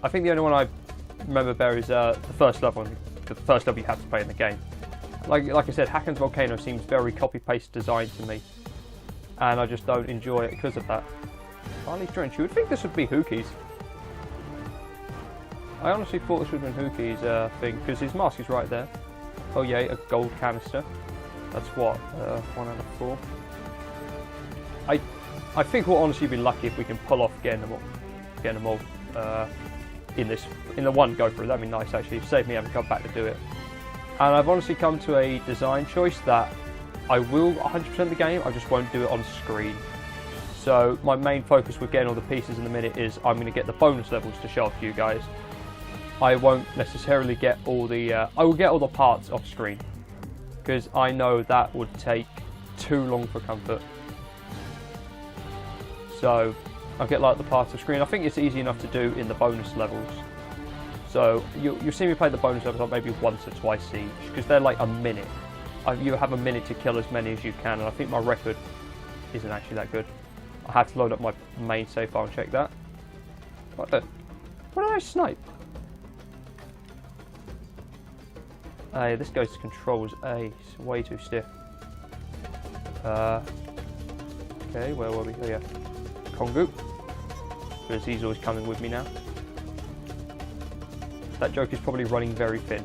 I think the only one I remember better is the first level you have to play in the game. Like I said, Hakan's Volcano seems very copy-paste design to me, and I just don't enjoy it because of that. Barley Drench, you would think this would be Hookie's. I honestly thought this would have been Hookie's thing, because his mask is right there. Oh yeah, a gold canister. That's what, 1 out of 4. I think we'll honestly be lucky if we can pull off getting them all in the one go through. That'd be nice actually. Save me having to come back to do it. And I've honestly come to a design choice that I will 100% the game, I just won't do it on screen. So my main focus with getting all the pieces in a minute is I'm going to get the bonus levels to show off to you guys. I won't necessarily get all the, I will get all the parts off screen, because I know that would take too long for comfort. So I'll get like the parts off screen. I think it's easy enough to do in the bonus levels. So you'll see me play the bonus levels like maybe once or twice each, because they're like a minute. You have a minute to kill as many as you can, and I think my record isn't actually that good. I have to load up my main save file and check that. What did I snipe? This goes to controls A. It's way too stiff. Okay, where were we? Oh yeah. Kongu. Because he's always coming with me now. That joke is probably running very thin.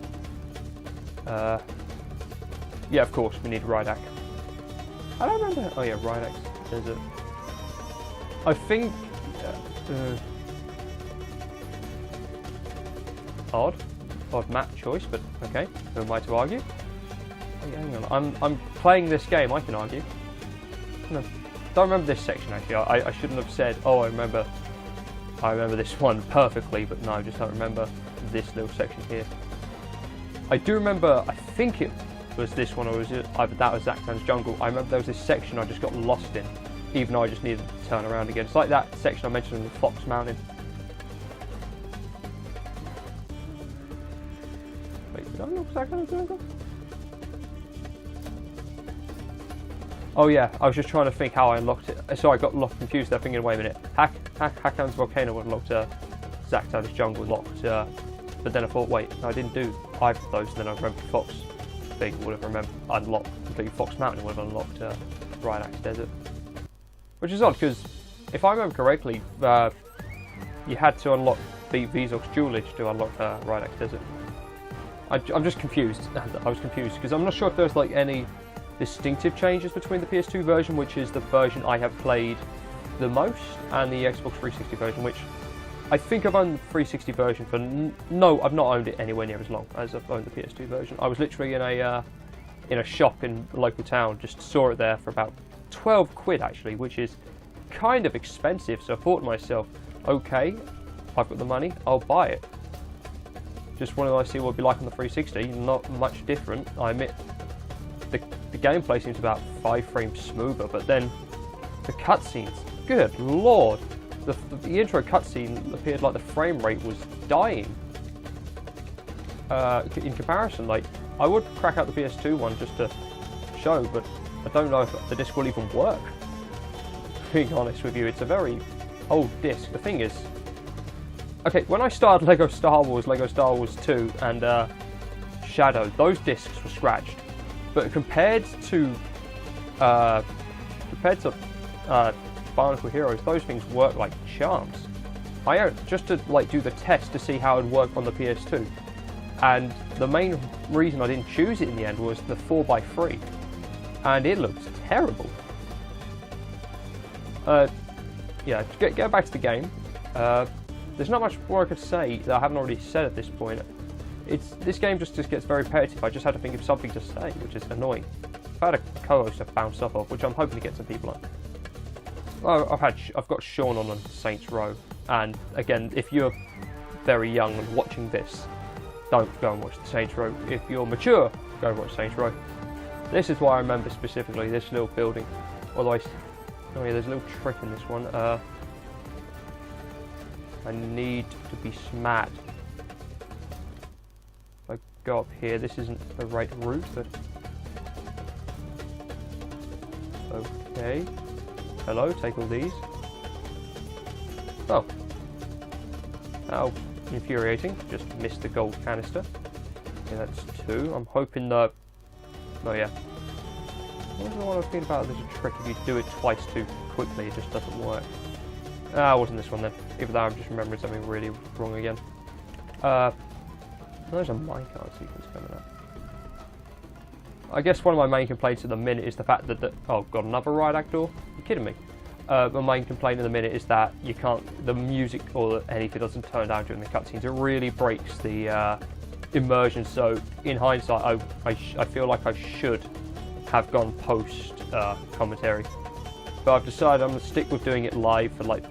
Yeah, of course, we need Rhydak. I don't remember. Oh yeah, Rhydak's desert. I think... odd map choice, but okay. Who am I to argue? Oh, hang on, I'm playing this game, I can argue. No, don't remember this section actually. I shouldn't have said, oh I remember this one perfectly, but no, I just don't remember this little section here. I do remember, I think it was this one, or was it either that or Zactan's Jungle. I remember there was this section I just got lost in, even though I just needed to turn around again. It's like that section I mentioned in the Fox Mountain. Wait, did I unlock Zactan's Jungle? Oh yeah, I was just trying to think how I unlocked it. So I got confused there, thinking, wait a minute, Hakan's Volcano would unlock Zactan's Jungle locked, but then I thought, wait, no, I didn't do either of those, and then I remembered Fox thing would have unlocked completely Fox Mountain, would have unlocked Rhydak's Desert. Which is odd, because if I remember correctly, you had to beat Vizok's Jewelage to unlock Rhydak's Desert. I'm just confused. I was confused, because I'm not sure if there's like any distinctive changes between the PS2 version, which is the version I have played the most, and the Xbox 360 version, which I think I've owned the 360 version for no, I've not owned it anywhere near as long as I've owned the PS2 version. I was literally in a shop in a local town, just saw it there for about 12 quid actually, which is kind of expensive. So I thought to myself, okay, I've got the money, I'll buy it. Just wanted to see what it'd be like on the 360. Not much different, I admit. The gameplay seems about 5 frames smoother, but then the cutscenes, good lord. The intro cutscene appeared like the frame rate was dying. In comparison, like, I would crack out the PS2 one just to show, but I don't know if the disc will even work. Being honest with you, it's a very old disc. The thing is, okay, when I started Lego Star Wars 2, and Shadow, those discs were scratched. But compared to Bionicle Heroes, those things work like charms. Just to like do the test to see how it would work on the PS2, and the main reason I didn't choose it in the end was the 4x3, and it looks terrible. Yeah, to get back to the game, there's not much more I could say that I haven't already said at this point. This game just gets very repetitive. I just had to think of something to say, which is annoying. I've had a co-host to bounce off of, which I'm hoping to get some people on. Well, I've got Sean on Saints Row, and again, if you're very young and watching this, don't go and watch the Saints Row. If you're mature, go and watch Saints Row. This is why I remember specifically this little building. Although oh yeah, there's a little trick in this one. I need to be smart. If I go up here, this isn't the right route, but okay. Hello, take all these. Oh. infuriating. Just missed the gold canister. Okay, that's 2. I'm hoping the... Oh yeah. What was the one I was thinking about? There's a trick if you do it twice too quickly, it just doesn't work. Ah, it wasn't this one then. Even though I'm just remembering something really wrong again. There's a minecart sequence coming up. I guess one of my main complaints at the minute is the fact that oh god, another riot act door? You're kidding me. My main complaint at the minute is that you can't, the music or anything doesn't turn down during the cutscenes. It really breaks the immersion. So in hindsight, I feel like I should have gone post commentary, but I've decided I'm gonna stick with doing it live for like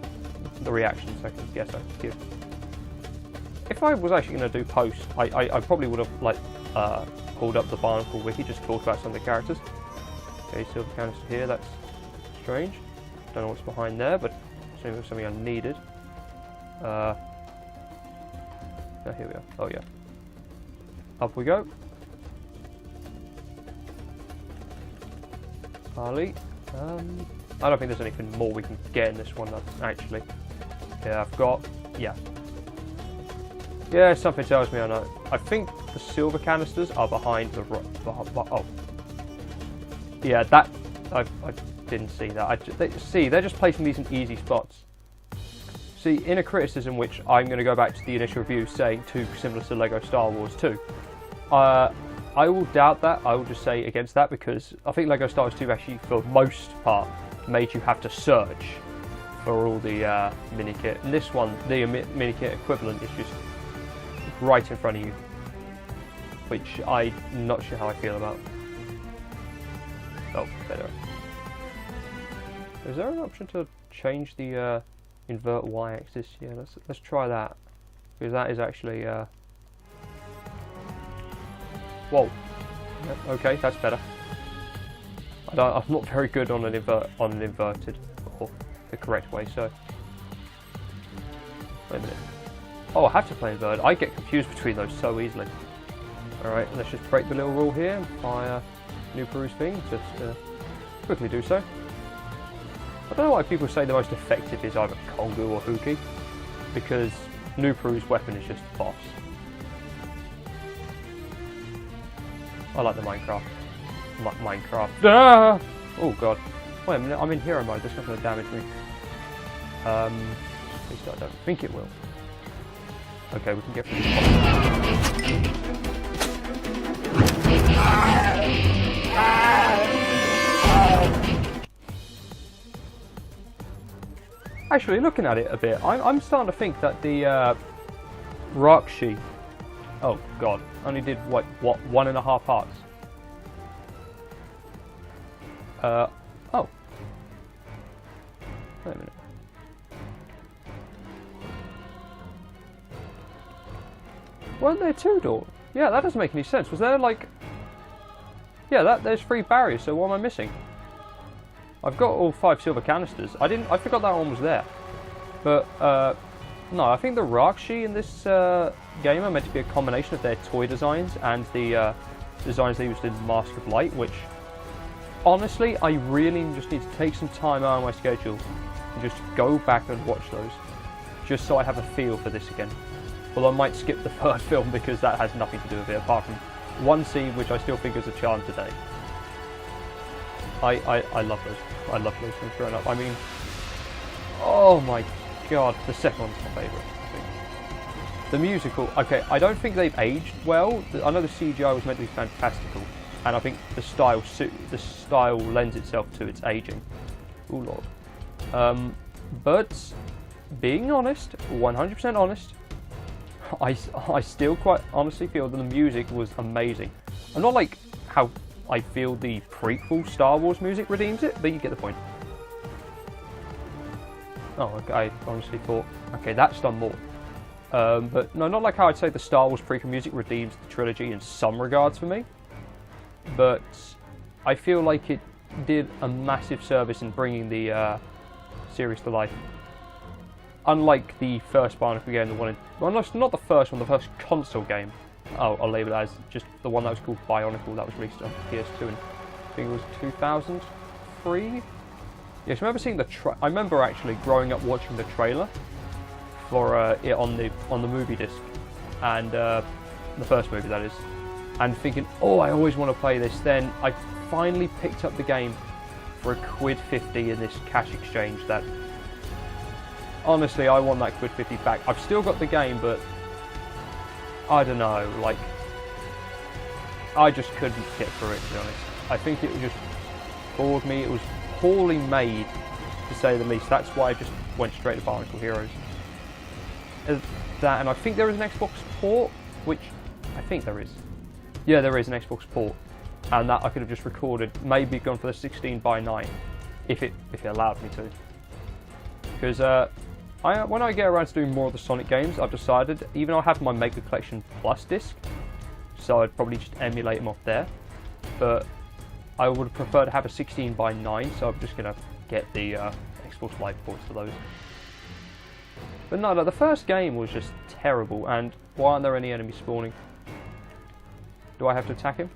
the reactions I guess I could give. If I was actually going to do post, I probably would have like pulled up the Bionicle wiki, just talked about some of the characters. Okay, silver canister here, that's strange. Don't know what's behind there, but assuming it's something I needed. Oh, here we are. Oh yeah. Up we go. Harley. I don't think there's anything more we can get in this one actually. Yeah, I've got... yeah. Yeah, something tells me I know. I think the silver canisters are behind the... oh. Yeah, that... I didn't see that. They're just placing these in easy spots. See, in a criticism which I'm going to go back to the initial review saying too similar to LEGO Star Wars 2. I will doubt that. I will just say against that because I think LEGO Star Wars 2 actually, for most part, made you have to search for all the mini kit. And this one, the mini kit equivalent, is just right in front of you, which I'm not sure how I feel about. Oh, better. Is there an option to change the invert y-axis? Yeah, let's try that because that is actually. Whoa. Okay, that's better. I'm not very good on an inverted or the correct way, so. Wait a minute. Oh, I have to play inverted. I get confused between those so easily. Alright, let's just break the little rule here and fire new Prue's thing. Just quickly do so. I don't know why people say the most effective is either Kongu or Huki, because new Prue's weapon is just boss. I like the Minecraft. Minecraft. Ah! Oh god. Wait a minute, I'm in hero mode, that's not going to damage me. At least I don't think it will. Okay, we can get through this Actually, looking at it a bit, I'm starting to think that the Rakshi, oh god, only did what 1.5 hearts. Oh. Wait a minute. Weren't there 2 doors? Yeah, that doesn't make any sense. Was there like... yeah, there's 3 barriers, so what am I missing? I've got all 5 silver canisters. I forgot that one was there. But, no, I think the Rakshi in this game are meant to be a combination of their toy designs and the designs they used in Mask of Light, which, honestly, I really just need to take some time out of my schedule and just go back and watch those, just so I have a feel for this again. Well, I might skip the 3rd film because that has nothing to do with it, apart from one scene which I still think is a charm today. I love those. I love those things growing up. I mean, oh my god, the second one's my favourite, I think. The musical, okay, I don't think they've aged well. I know the CGI was meant to be fantastical, and I think the style lends itself to its aging. Oh lord. But being honest, 100% honest, I still quite honestly feel that the music was amazing. I'm not like how I feel the prequel Star Wars music redeems it, but you get the point. Oh, okay, I honestly thought, okay, that's done more. But no, not like how I'd say the Star Wars prequel music redeems the trilogy in some regards for me. But I feel like it did a massive service in bringing the series to life. Unlike the first Bionicle game, the one in... well, not the first one, the first console game. Oh, I'll label it as just the one that was called Bionicle, that was released on PS2 in, I think it was 2003? Yes, I remember seeing the I remember actually growing up watching the trailer for it on the movie disc, and the first movie that is, and thinking, oh, I always want to play this. Then I finally picked up the game for £1.50 in this cash exchange. That honestly, I want that £1.50 back. I've still got the game, but I don't know, like I just couldn't get through it, to be honest. I think it just bored me. It was poorly made, to say the least. That's why I just went straight to Bionicle Heroes. That, and I think there is an Xbox port, which I think there is. Yeah, there is an Xbox port, and that I could have just recorded, maybe gone for the 16:9, if it allowed me to. Because when I get around to doing more of the Sonic games, I've decided, even though I have my Mega Collection Plus disc, so I'd probably just emulate them off there, but I would prefer to have a 16:9, so I'm just gonna get the Xbox Live ports for those. But no, the first game was just terrible, and why aren't there any enemies spawning? Do I have to attack him?